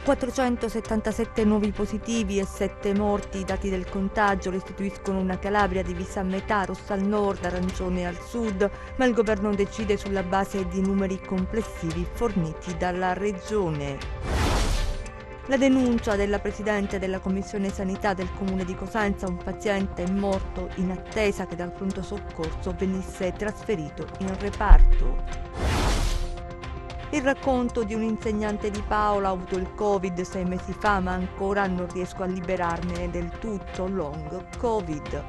477 nuovi positivi e 7 morti. I dati del contagio restituiscono una Calabria divisa a metà, rossa al nord, arancione al sud, ma il governo decide sulla base di numeri complessivi forniti dalla regione. La denuncia della Presidente della Commissione Sanità del Comune di Cosenza, un paziente è morto in attesa che dal pronto soccorso venisse trasferito in reparto. Il racconto di un insegnante di Paola: ho avuto il Covid 6 mesi fa, ma ancora non riesco a liberarmene del tutto, long Covid.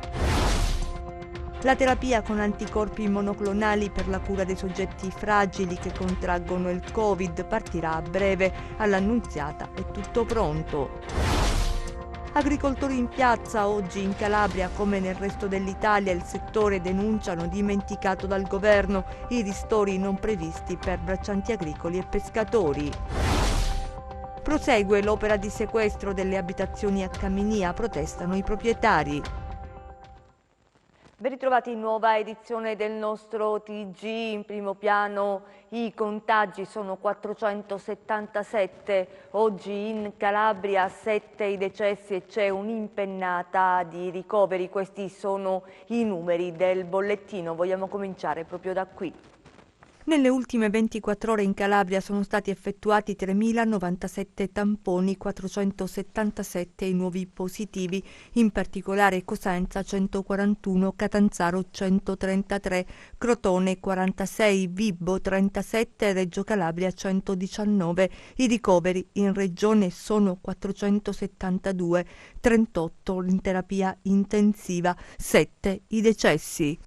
La terapia con anticorpi monoclonali per la cura dei soggetti fragili che contraggono il Covid partirà a breve. All'Annunziata è tutto pronto. Agricoltori in piazza oggi in Calabria, come nel resto dell'Italia. Il settore denunciano dimenticato dal governo i ristori non previsti per braccianti agricoli e pescatori. Prosegue l'opera di sequestro delle abitazioni a Caminia, protestano i proprietari. Ben ritrovati in nuova edizione del nostro TG. In primo piano i contagi sono 477, oggi in Calabria 7 i decessi e c'è un'impennata di ricoveri. Questi sono i numeri del bollettino, vogliamo cominciare proprio da qui. Nelle ultime 24 ore in Calabria sono stati effettuati 3.097 tamponi, 477 i nuovi positivi, in particolare Cosenza 141, Catanzaro 133, Crotone 46, Vibo 37, Reggio Calabria 119. I ricoveri in regione sono 472, 38 in terapia intensiva, 7 i decessi.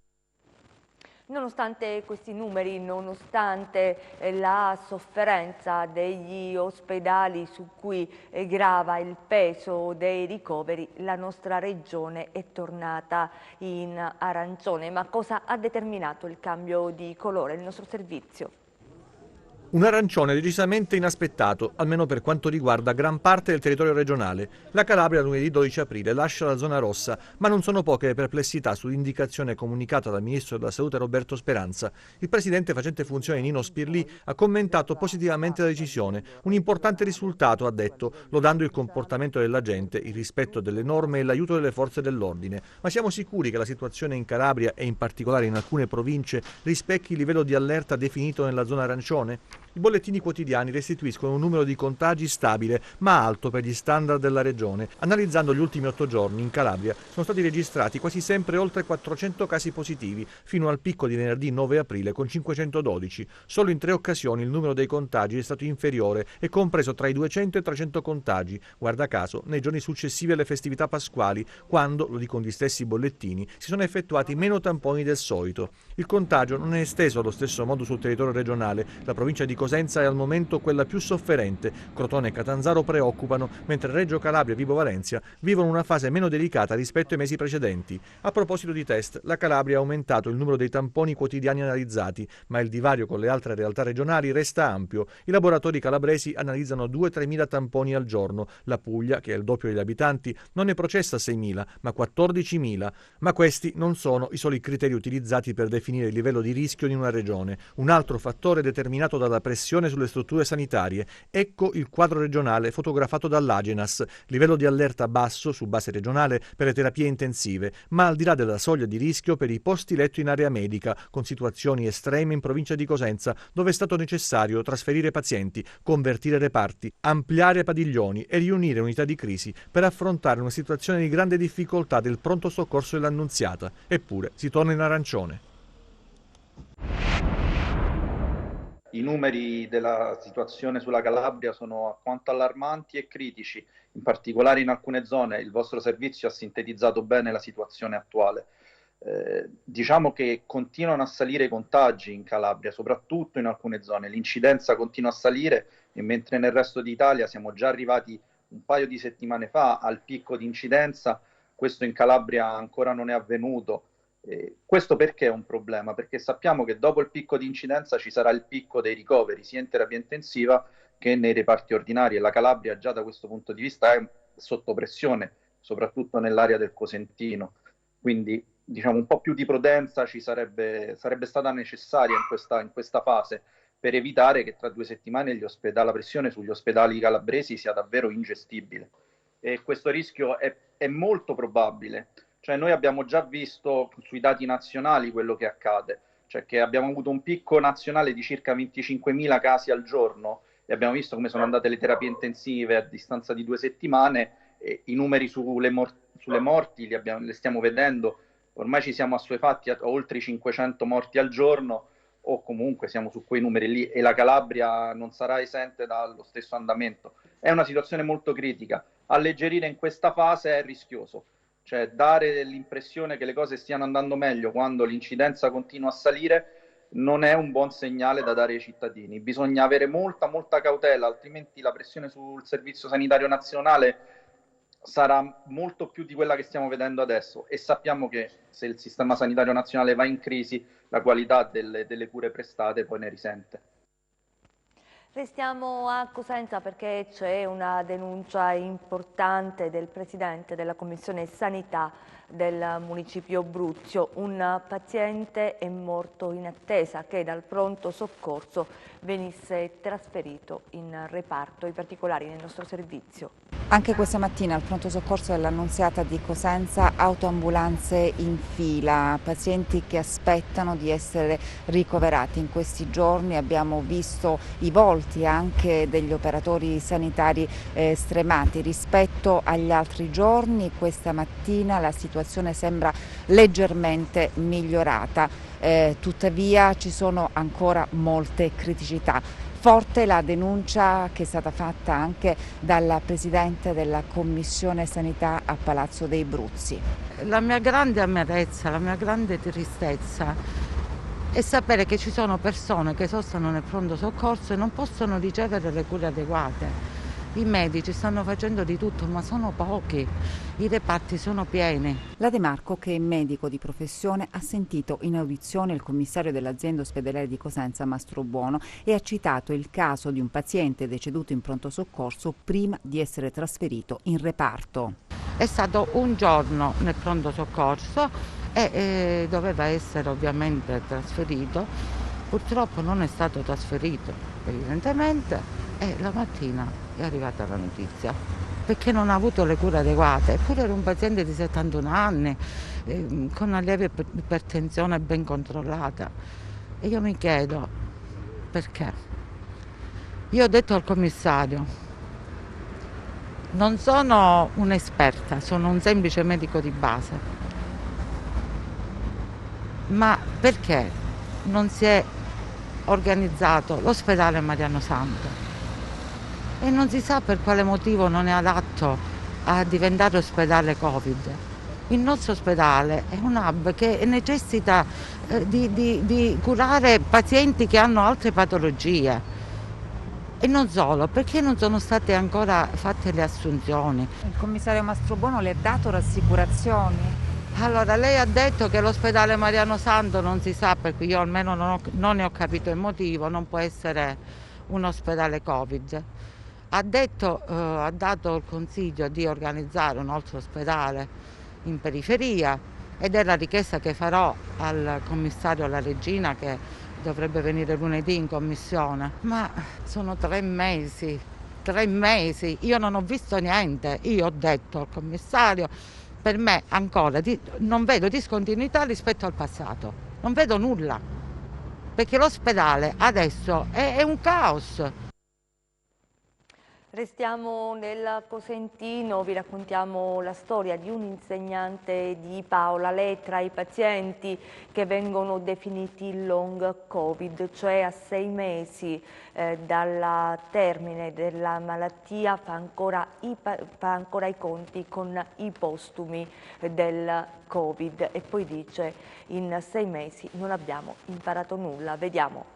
Nonostante questi numeri, nonostante la sofferenza degli ospedali su cui grava il peso dei ricoveri, la nostra regione è tornata in arancione. Ma cosa ha determinato il cambio di colore? Il nostro servizio. Un arancione decisamente inaspettato, almeno per quanto riguarda gran parte del territorio regionale. La Calabria lunedì 12 aprile lascia la zona rossa, ma non sono poche le perplessità sull'indicazione comunicata dal ministro della Salute Roberto Speranza. Il presidente facente funzione Nino Spirlì ha commentato positivamente la decisione, un importante risultato, ha detto, lodando il comportamento della gente, il rispetto delle norme e l'aiuto delle forze dell'ordine. Ma siamo sicuri che la situazione in Calabria e in particolare in alcune province rispecchi il livello di allerta definito nella zona arancione? I bollettini quotidiani restituiscono un numero di contagi stabile, ma alto per gli standard della regione. Analizzando gli ultimi 8 giorni, in Calabria sono stati registrati quasi sempre oltre 400 casi positivi, fino al picco di venerdì 9 aprile con 512. Solo in 3 occasioni il numero dei contagi è stato inferiore e compreso tra i 200 e i 300 contagi, guarda caso, nei giorni successivi alle festività pasquali, quando, lo dicono gli stessi bollettini, si sono effettuati meno tamponi del solito. Il contagio non è esteso allo stesso modo sul territorio regionale. La provincia di Cosenza è al momento quella più sofferente. Crotone e Catanzaro preoccupano, mentre Reggio Calabria e Vibo Valentia vivono una fase meno delicata rispetto ai mesi precedenti. A proposito di test, la Calabria ha aumentato il numero dei tamponi quotidiani analizzati, ma il divario con le altre realtà regionali resta ampio. I laboratori calabresi analizzano 2-3 mila tamponi al giorno. La Puglia, che è il doppio degli abitanti, non ne processa 6.000, ma 14.000. Ma questi non sono i soli criteri utilizzati per definire il livello di rischio di una regione. Un altro fattore determinato dalla pressione sulle strutture sanitarie. Ecco il quadro regionale fotografato dall'Agenas. Livello di allerta basso su base regionale per le terapie intensive, ma al di là della soglia di rischio per i posti letto in area medica, con situazioni estreme in provincia di Cosenza, dove è stato necessario trasferire pazienti, convertire reparti, ampliare padiglioni e riunire unità di crisi per affrontare una situazione di grande difficoltà del pronto soccorso dell'Annunziata. Eppure si torna in arancione. I numeri della situazione sulla Calabria sono alquanto allarmanti e critici, in particolare in alcune zone. Il vostro servizio ha sintetizzato bene la situazione attuale. Diciamo che continuano a salire i contagi in Calabria, soprattutto in alcune zone. L'incidenza continua a salire e mentre nel resto d'Italia siamo già arrivati un paio di settimane fa al picco di incidenza, questo in Calabria ancora non è avvenuto. Questo perché è un problema? Perché sappiamo che dopo il picco di incidenza ci sarà il picco dei ricoveri, sia in terapia intensiva che nei reparti ordinari, e la Calabria già da questo punto di vista è sotto pressione, soprattutto nell'area del Cosentino. Quindi diciamo un po' più di prudenza sarebbe stata necessaria in questa fase. per evitare che tra 2 settimane la pressione sugli ospedali calabresi sia davvero ingestibile. E questo rischio è molto probabile. Cioè, noi abbiamo già visto sui dati nazionali quello che accade, cioè che abbiamo avuto un picco nazionale di circa 25.000 casi al giorno e abbiamo visto come sono andate le terapie intensive a distanza di 2 settimane, e i numeri sulle morti le stiamo vedendo, ormai ci siamo assuefatti a oltre i 500 morti al giorno, o comunque siamo su quei numeri lì, e la Calabria non sarà esente dallo stesso andamento. È una situazione molto critica. Alleggerire in questa fase è rischioso, cioè dare l'impressione che le cose stiano andando meglio quando l'incidenza continua a salire non è un buon segnale da dare ai cittadini. Bisogna avere molta cautela, altrimenti la pressione sul Servizio Sanitario Nazionale sarà molto più di quella che stiamo vedendo adesso, e sappiamo che se il Sistema Sanitario Nazionale va in crisi, la qualità delle cure prestate poi ne risente. Restiamo a Cosenza perché c'è una denuncia importante del Presidente della Commissione Sanità del Municipio Bruzio. Un paziente è morto in attesa che dal pronto soccorso venisse trasferito in reparto. I particolari nel nostro servizio. Anche questa mattina al pronto soccorso dell'Annunziata di Cosenza autoambulanze in fila, pazienti che aspettano di essere ricoverati. In questi giorni abbiamo visto i volti anche degli operatori sanitari stremati rispetto agli altri giorni. Questa mattina la situazione sembra leggermente migliorata, tuttavia ci sono ancora molte criticità. Forte la denuncia che è stata fatta anche dalla Presidente della Commissione Sanità a Palazzo dei Bruzzi. La mia grande amarezza, la mia grande tristezza è sapere che ci sono persone che sostano nel pronto soccorso e non possono ricevere le cure adeguate. I medici stanno facendo di tutto, ma sono pochi, i reparti sono pieni. La De Marco, che è medico di professione, ha sentito in audizione il commissario dell'azienda ospedaliera di Cosenza, Mastrobuono, e ha citato il caso di un paziente deceduto in pronto soccorso prima di essere trasferito in reparto. È stato un giorno nel pronto soccorso e doveva essere ovviamente trasferito. Purtroppo non è stato trasferito, evidentemente, e la mattina è arrivata la notizia, perché non ha avuto le cure adeguate. Eppure era un paziente di 71 anni, con una lieve ipertensione ben controllata. E io mi chiedo perché. Io ho detto al commissario, non sono un'esperta, sono un semplice medico di base, ma perché non si è organizzato l'ospedale Mariano Santo? E non si sa per quale motivo non è adatto a diventare ospedale Covid. Il nostro ospedale è un hub che necessita di curare pazienti che hanno altre patologie. E non solo, perché non sono state ancora fatte le assunzioni. Il commissario Mastrobuono le ha dato rassicurazioni? Allora, lei ha detto che l'ospedale Mariano Santo non si sa, perché io almeno non ne ho capito il motivo, non può essere un ospedale Covid. Ha dato il consiglio di organizzare un altro ospedale in periferia, ed è la richiesta che farò al commissario La Regina, che dovrebbe venire lunedì in commissione. Ma sono 3 mesi, io non ho visto niente. Io ho detto al commissario, per me ancora non vedo discontinuità rispetto al passato, non vedo nulla, perché l'ospedale adesso è un caos. Restiamo nel Cosentino, vi raccontiamo la storia di un insegnante di Paola. Lei tra i pazienti che vengono definiti long Covid, cioè a 6 mesi dal termine della malattia fa ancora i conti con i postumi del Covid, e poi dice: in 6 mesi non abbiamo imparato nulla. Vediamo.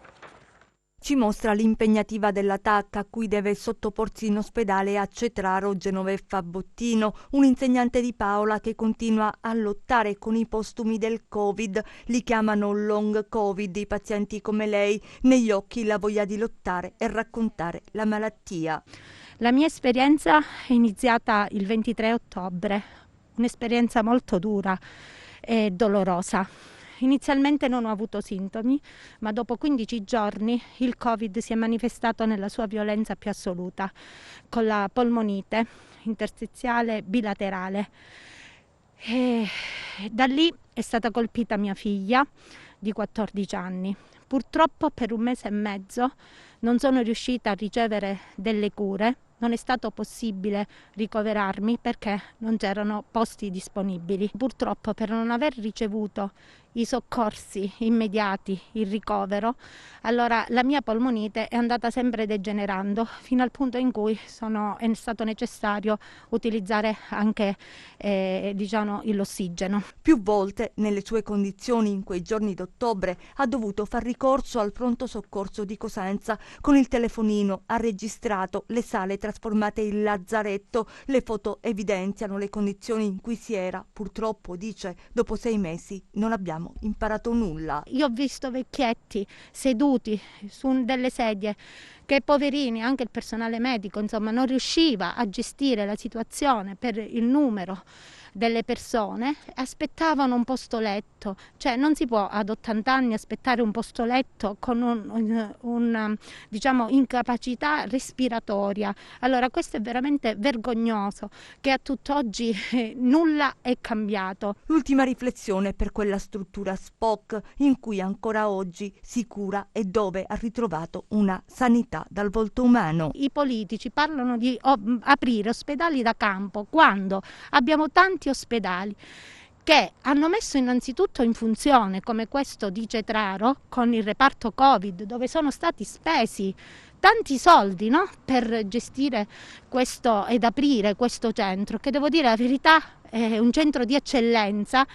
Ci mostra l'impegnativa della TAC a cui deve sottoporsi in ospedale a Cetraro Genoveffa Bottino, un insegnante di Paola che continua a lottare con i postumi del Covid. Li chiamano long Covid i pazienti come lei, negli occhi la voglia di lottare e raccontare la malattia. La mia esperienza è iniziata il 23 ottobre, un'esperienza molto dura e dolorosa. inizialmente non ho avuto sintomi, ma dopo 15 giorni il Covid si è manifestato nella sua violenza più assoluta, con la polmonite interstiziale bilaterale. E da lì è stata colpita mia figlia di 14 anni. Purtroppo per 1 mese e mezzo non sono riuscita a ricevere delle cure, non è stato possibile ricoverarmi perché non c'erano posti disponibili. Purtroppo per non aver ricevuto i soccorsi immediati, il ricovero, allora la mia polmonite è andata sempre degenerando fino al punto in cui è stato necessario utilizzare anche l'ossigeno. Più volte nelle sue condizioni in quei giorni d'ottobre ha dovuto far ricorso al pronto soccorso di Cosenza. Con il telefonino ha registrato le sale trasformate in lazzaretto. Le foto evidenziano le condizioni in cui si era. Purtroppo, dice, dopo 6 mesi non abbiamo imparato nulla. Io ho visto vecchietti seduti su delle sedie che, poverini, anche il personale medico insomma non riusciva a gestire la situazione per il numero delle persone, aspettavano un posto letto, cioè non si può ad 80 anni aspettare un posto letto con una incapacità respiratoria. Allora questo è veramente vergognoso, che a tutt'oggi nulla è cambiato. L'ultima riflessione per quella struttura SPOC in cui ancora oggi si cura e dove ha ritrovato una sanità dal volto umano. I politici parlano di aprire ospedali da campo quando abbiamo tanti ospedali che hanno messo innanzitutto in funzione, come questo di Cetraro, con il reparto Covid, dove sono stati spesi tanti soldi, no? Per gestire questo ed aprire questo centro, che devo dire la verità è un centro di eccellenza.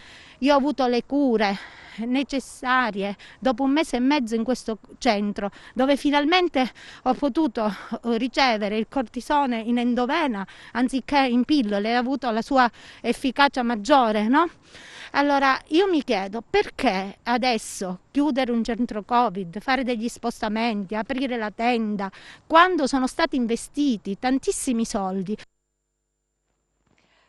Io ho avuto le cure necessarie dopo 1 mese e mezzo in questo centro, dove finalmente ho potuto ricevere il cortisone in endovena anziché in pillole, ha avuto la sua efficacia maggiore, no? Allora io mi chiedo perché adesso chiudere un centro Covid, fare degli spostamenti, aprire la tenda, quando sono stati investiti tantissimi soldi.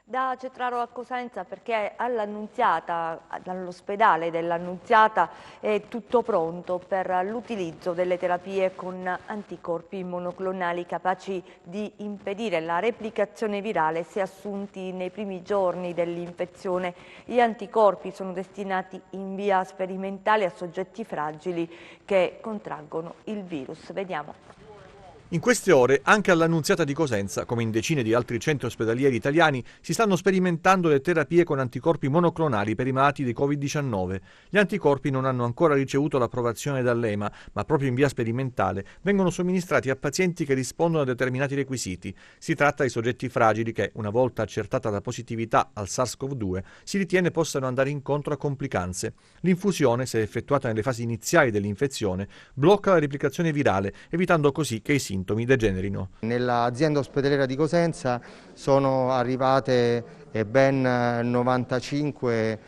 Da Cetraro a Cosenza, perché all'Annunziata, dall'ospedale dell'Annunziata è tutto pronto per l'utilizzo delle terapie con anticorpi monoclonali capaci di impedire la replicazione virale se assunti nei primi giorni dell'infezione. Gli anticorpi sono destinati in via sperimentale a soggetti fragili che contraggono il virus. Vediamo. In queste ore, anche all'Annunziata di Cosenza, come in decine di altri centri ospedalieri italiani, si stanno sperimentando le terapie con anticorpi monoclonali per i malati di Covid-19. Gli anticorpi non hanno ancora ricevuto l'approvazione dall'EMA, ma proprio in via sperimentale vengono somministrati a pazienti che rispondono a determinati requisiti. Si tratta di soggetti fragili che, una volta accertata la positività al SARS-CoV-2, si ritiene possano andare incontro a complicanze. L'infusione, se effettuata nelle fasi iniziali dell'infezione, blocca la replicazione virale, evitando così che i sintomi degenerino. Nell'azienda ospedaliera di Cosenza sono arrivate ben 95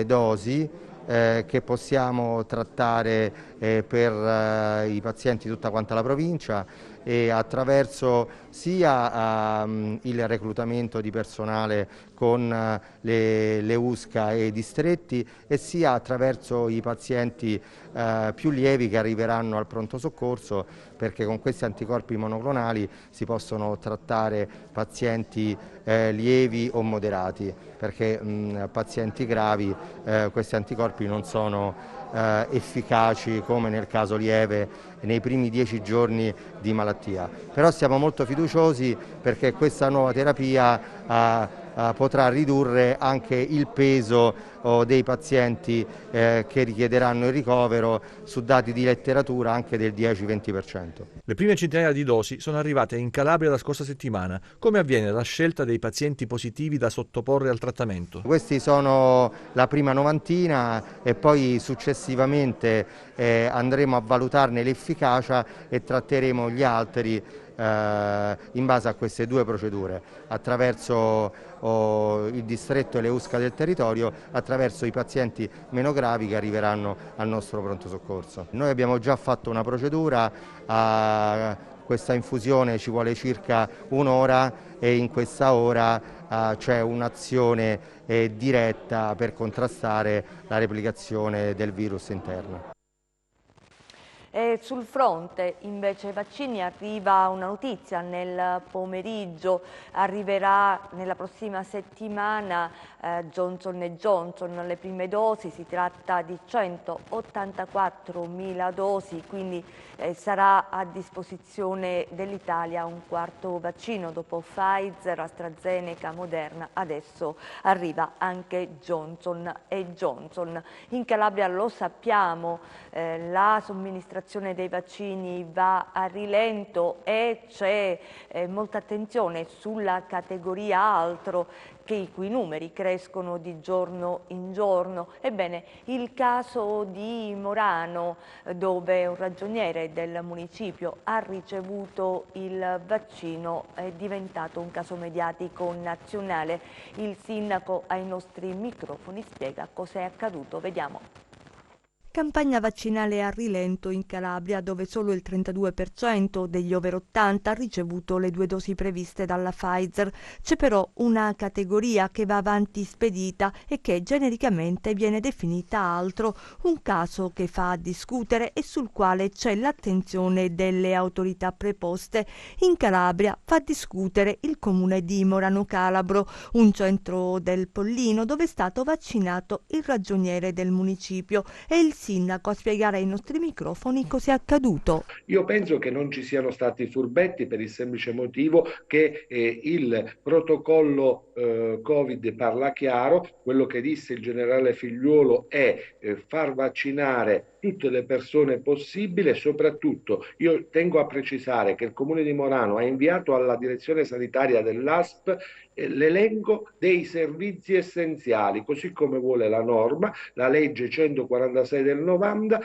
dosi che possiamo trattare per i pazienti di tutta quanta la provincia, e attraverso sia il reclutamento di personale con le USCA e i distretti, e sia attraverso i pazienti più lievi che arriveranno al pronto soccorso, perché con questi anticorpi monoclonali si possono trattare pazienti lievi o moderati, perché pazienti gravi questi anticorpi non sono efficaci come nel caso lieve nei primi 10 giorni di malattia. Però siamo molto fiduciosi perché questa nuova terapia potrà ridurre anche il peso dei pazienti che richiederanno il ricovero, su dati di letteratura anche del 10-20%. Le prime centinaia di dosi sono arrivate in Calabria la scorsa settimana. Come avviene la scelta dei pazienti positivi da sottoporre al trattamento? Questi sono la prima novantina e poi successivamente andremo a valutarne l'efficacia e tratteremo gli altri in base a queste due procedure, attraverso il distretto e le USCA del territorio, attraverso i pazienti meno gravi che arriveranno al nostro pronto soccorso. Noi abbiamo già fatto una procedura questa infusione ci vuole circa un'ora e in questa ora c'è un'azione diretta per contrastare la replicazione del virus interno. E sul fronte invece vaccini arriva una notizia nel pomeriggio, arriverà nella prossima settimana Johnson & Johnson, le prime dosi, si tratta di 184.000 dosi, quindi sarà a disposizione dell'Italia un quarto vaccino, dopo Pfizer, AstraZeneca, Moderna, adesso arriva anche Johnson & Johnson. In Calabria lo sappiamo, la somministrazione dei vaccini va a rilento e c'è molta attenzione sulla categoria altro, che i cui numeri crescono di giorno in giorno. Ebbene, il caso di Morano, dove un ragioniere del municipio ha ricevuto il vaccino, è diventato un caso mediatico nazionale. Il sindaco ai nostri microfoni spiega cos'è accaduto. Vediamo. Campagna vaccinale a rilento in Calabria, dove solo il 32% degli over 80 ha ricevuto le 2 dosi previste dalla Pfizer. C'è però una categoria che va avanti spedita e che genericamente viene definita altro, un caso che fa discutere e sul quale c'è l'attenzione delle autorità preposte. In Calabria fa discutere il comune di Morano Calabro, un centro del Pollino dove è stato vaccinato il ragioniere del municipio e il sindaco a spiegare ai nostri microfoni cos'è accaduto. Io penso che non ci siano stati furbetti per il semplice motivo che il protocollo Covid parla chiaro. Quello che disse il generale Figliuolo è far vaccinare tutte le persone possibili e soprattutto io tengo a precisare che il comune di Morano ha inviato alla direzione sanitaria dell'ASP l'elenco dei servizi essenziali, così come vuole la norma, la legge 146 del 90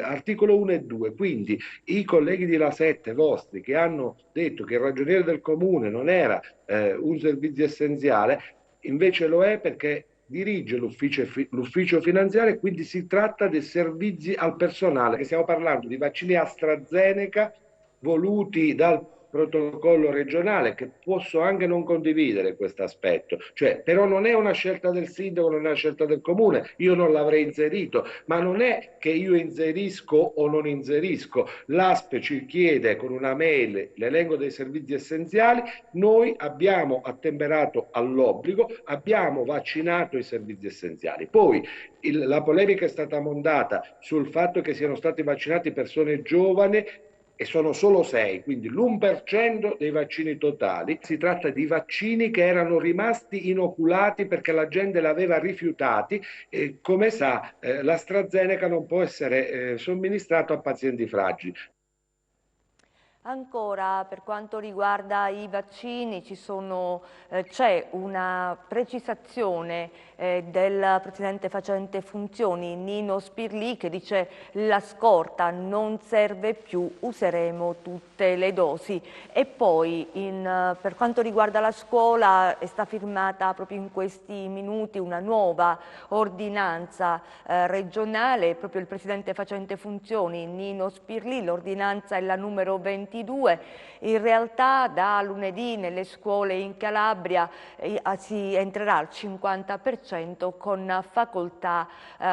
articolo 1 e 2. Quindi i colleghi di La 7 vostri che hanno detto che il ragioniere del comune non era un servizio essenziale, invece lo è perché dirige l'ufficio finanziario e quindi si tratta dei servizi al personale, che stiamo parlando di vaccini AstraZeneca voluti dal protocollo regionale, che posso anche non condividere questo aspetto, però non è una scelta del sindaco, non è una scelta del comune, io non l'avrei inserito, ma non è che io inserisco o non inserisco, l'ASP ci chiede con una mail l'elenco dei servizi essenziali, noi abbiamo attemperato all'obbligo, abbiamo vaccinato i servizi essenziali. Poi la polemica è stata montata sul fatto che siano stati vaccinati persone giovani e sono solo 6, quindi l'1% dei vaccini totali. Si tratta di vaccini che erano rimasti inoculati perché la gente l'aveva rifiutati e come sa l'AstraZeneca non può essere somministrato a pazienti fragili. Ancora per quanto riguarda i vaccini c'è una precisazione del Presidente facente funzioni Nino Spirlì che dice la scorta non serve più, useremo tutte le dosi. E poi per quanto riguarda la scuola è stata firmata proprio in questi minuti una nuova ordinanza regionale, proprio il Presidente facente funzioni Nino Spirlì, l'ordinanza è la numero 22. In realtà da lunedì nelle scuole in Calabria si entrerà al 50% con facoltà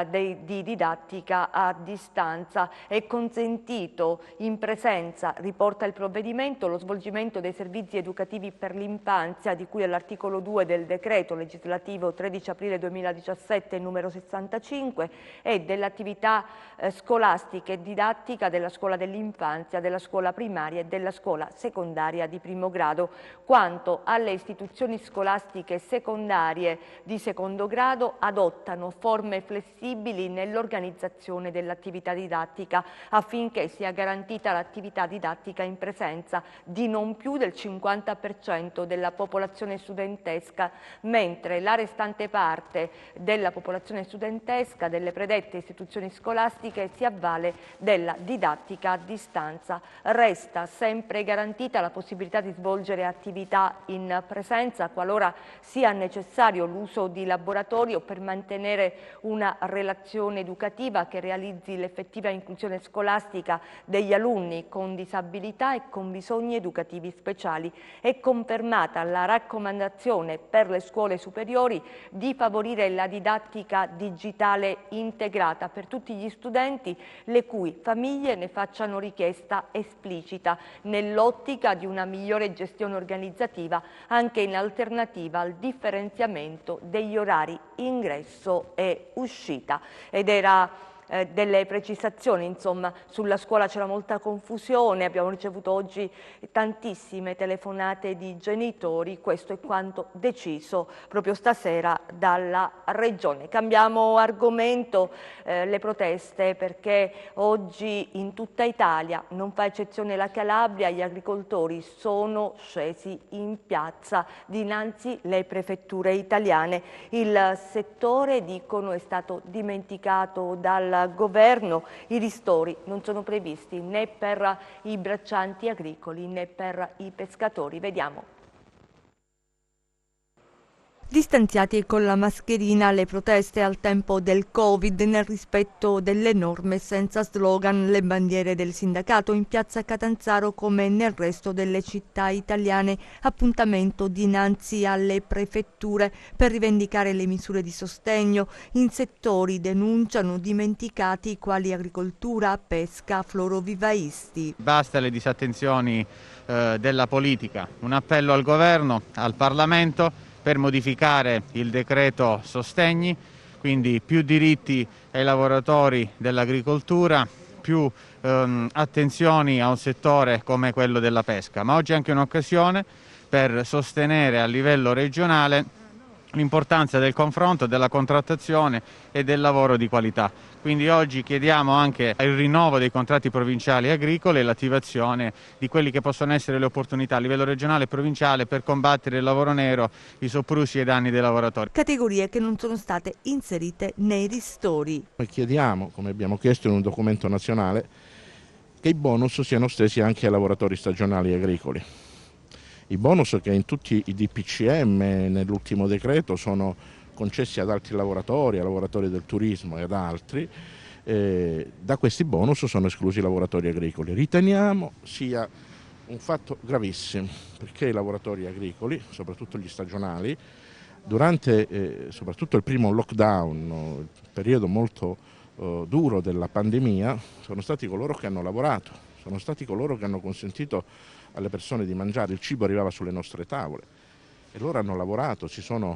di didattica a distanza. È consentito in presenza, riporta il provvedimento, lo svolgimento dei servizi educativi per l'infanzia di cui all'articolo 2 del decreto legislativo 13 aprile 2017 numero 65 e delle attività scolastiche e didattica della scuola dell'infanzia, della scuola primaria e della scuola secondaria di primo grado. Quanto alle istituzioni scolastiche secondarie di secondo grado, adottano forme flessibili nell'organizzazione dell'attività didattica affinché sia garantita l'attività didattica in presenza di non più del 50% della popolazione studentesca, mentre la restante parte della popolazione studentesca delle predette istituzioni scolastiche si avvale della didattica a distanza. Resta resta sempre garantita la possibilità di svolgere attività in presenza qualora sia necessario l'uso di laboratorio per mantenere una relazione educativa che realizzi l'effettiva inclusione scolastica degli alunni con disabilità e con bisogni educativi speciali. È confermata la raccomandazione per le scuole superiori di favorire la didattica digitale integrata per tutti gli studenti le cui famiglie ne facciano richiesta esplicita, nell'ottica di una migliore gestione organizzativa anche in alternativa al differenziamento degli orari ingresso e uscita. Ed era delle precisazioni, insomma, sulla scuola c'era molta confusione, abbiamo ricevuto oggi tantissime telefonate di genitori, questo è quanto deciso proprio stasera dalla Regione. Cambiamo argomento, le proteste, perché oggi in tutta Italia, non fa eccezione la Calabria, gli agricoltori sono scesi in piazza dinanzi alle prefetture italiane. Il settore, dicono, è stato dimenticato dal governo, i ristori non sono previsti né per i braccianti agricoli né per i pescatori. Vediamo. Distanziati con la mascherina, le proteste al tempo del Covid nel rispetto delle norme, senza slogan, le bandiere del sindacato in piazza Catanzaro come nel resto delle città italiane, appuntamento dinanzi alle prefetture per rivendicare le misure di sostegno in settori, denunciano, dimenticati quali agricoltura, pesca, florovivaisti. Basta le disattenzioni della politica, un appello al governo, al Parlamento per modificare il decreto sostegni, quindi più diritti ai lavoratori dell'agricoltura, più attenzioni a un settore come quello della pesca, ma oggi è anche un'occasione per sostenere a livello regionale l'importanza del confronto, della contrattazione e del lavoro di qualità. Quindi oggi chiediamo anche il rinnovo dei contratti provinciali agricoli e l'attivazione di quelli che possono essere le opportunità a livello regionale e provinciale per combattere il lavoro nero, i soprusi e i danni dei lavoratori. Categorie che non sono state inserite nei ristori. Noi chiediamo, come abbiamo chiesto in un documento nazionale, che i bonus siano stesi anche ai lavoratori stagionali agricoli. I bonus che in tutti i DPCM nell'ultimo decreto sono concessi ad altri lavoratori, a lavoratori del turismo e ad altri, da questi bonus sono esclusi i lavoratori agricoli. Riteniamo sia un fatto gravissimo, perché i lavoratori agricoli, soprattutto gli stagionali, durante soprattutto il primo lockdown, il periodo molto duro della pandemia, sono stati coloro che hanno lavorato, sono stati coloro che hanno consentito alle persone di mangiare, il cibo arrivava sulle nostre tavole e loro hanno lavorato, si sono,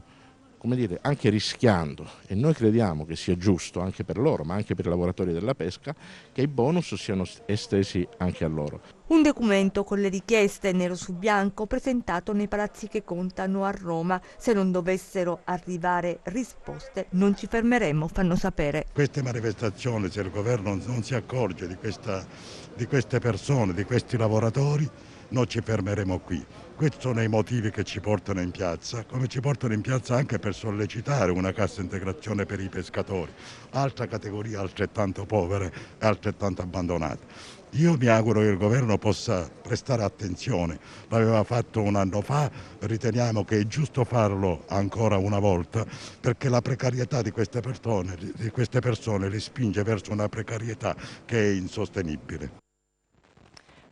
come dire, anche rischiando, e noi crediamo che sia giusto anche per loro, ma anche per i lavoratori della pesca, che i bonus siano estesi anche a loro. Un documento con le richieste nero su bianco presentato nei palazzi che contano a Roma. Se non dovessero arrivare risposte non ci fermeremo, fanno sapere. Queste manifestazioni, se il governo non si accorge di queste persone, di questi lavoratori, non ci fermeremo qui. Questi sono i motivi che ci portano in piazza, come ci portano in piazza anche per sollecitare una cassa integrazione per i pescatori, altra categoria altrettanto povera e altrettanto abbandonata. Io mi auguro che il governo possa prestare attenzione, l'aveva fatto un anno fa, riteniamo che è giusto farlo ancora una volta, perché la precarietà di queste persone li spinge verso una precarietà che è insostenibile.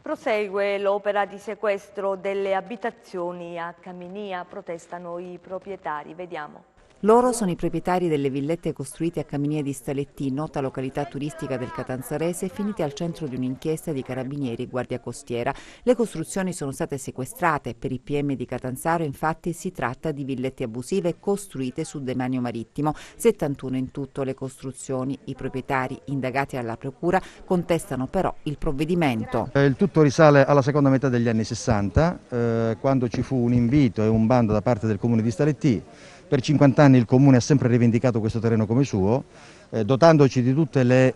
Prosegue l'opera di sequestro delle abitazioni a Caminia, protestano i proprietari, vediamo. Loro sono i proprietari delle villette costruite a Caminia di Staletti, nota località turistica del Catanzarese, finite al centro di un'inchiesta di Carabinieri e Guardia Costiera. Le costruzioni sono state sequestrate. Per i PM di Catanzaro, infatti, si tratta di villette abusive costruite sul demanio marittimo. 71 in tutto le costruzioni. I proprietari, indagati alla procura, contestano però il provvedimento. Il tutto risale alla seconda metà degli anni 60, quando ci fu un invito e un bando da parte del comune di Staletti. Per 50 anni il Comune ha sempre rivendicato questo terreno come suo, dotandoci di tutte le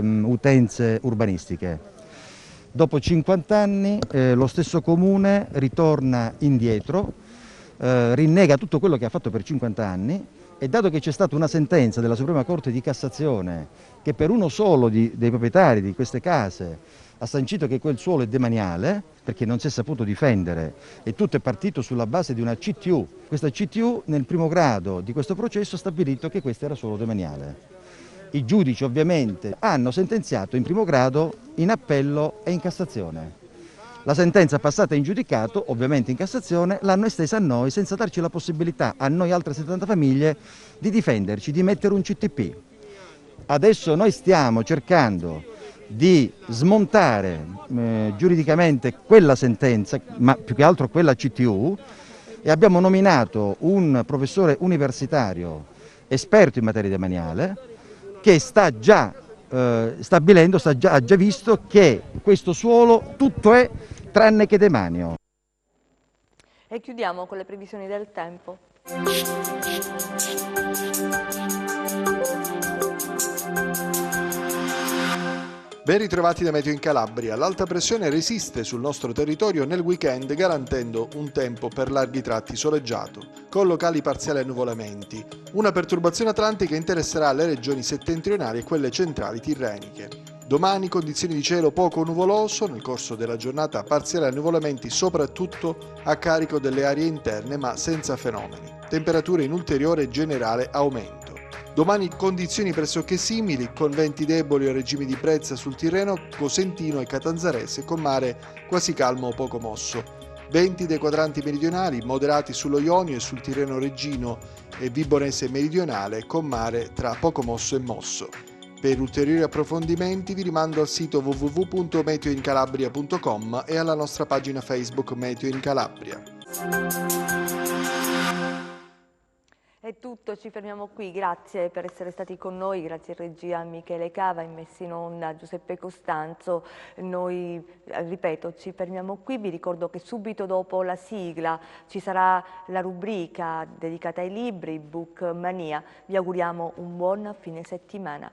utenze urbanistiche. Dopo 50 anni lo stesso Comune ritorna indietro, rinnega tutto quello che ha fatto per 50 anni e dato che c'è stata una sentenza della Suprema Corte di Cassazione che per uno solo dei proprietari di queste case ha sancito che quel suolo è demaniale perché non si è saputo difendere e tutto è partito sulla base di una CTU. Questa CTU nel primo grado di questo processo ha stabilito che questo era suolo demaniale. I giudici ovviamente hanno sentenziato in primo grado, in appello e in Cassazione. La sentenza passata in giudicato, ovviamente in Cassazione, l'hanno estesa a noi senza darci la possibilità, a noi altre 70 famiglie, di difenderci, di mettere un CTP. Adesso noi stiamo cercando di smontare giuridicamente quella sentenza, ma più che altro quella CTU, e abbiamo nominato un professore universitario esperto in materia demaniale che sta già stabilendo, ha già visto che questo suolo tutto è tranne che demanio. E chiudiamo con le previsioni del tempo. Ben ritrovati da Meteo in Calabria. L'alta pressione resiste sul nostro territorio nel weekend garantendo un tempo per larghi tratti soleggiato, con locali parziali annuvolamenti. Una perturbazione atlantica interesserà le regioni settentrionali e quelle centrali tirreniche. Domani condizioni di cielo poco nuvoloso, nel corso della giornata parziali annuvolamenti soprattutto a carico delle aree interne ma senza fenomeni. Temperature in ulteriore generale aumento. Domani condizioni pressoché simili, con venti deboli o regimi di brezza sul Tirreno, Cosentino e Catanzarese, con mare quasi calmo o poco mosso. Venti dei quadranti meridionali, moderati sullo Ionio e sul Tirreno Reggino e Vibonese meridionale, con mare tra poco mosso e mosso. Per ulteriori approfondimenti vi rimando al sito www.meteoincalabria.com e alla nostra pagina Facebook Meteo in Calabria. È tutto, ci fermiamo qui, grazie per essere stati con noi, grazie in regia Michele Cava, in messa in onda Giuseppe Costanzo. Noi, ripeto, ci fermiamo qui, vi ricordo che subito dopo la sigla ci sarà la rubrica dedicata ai libri, Book Mania. Vi auguriamo un buon fine settimana.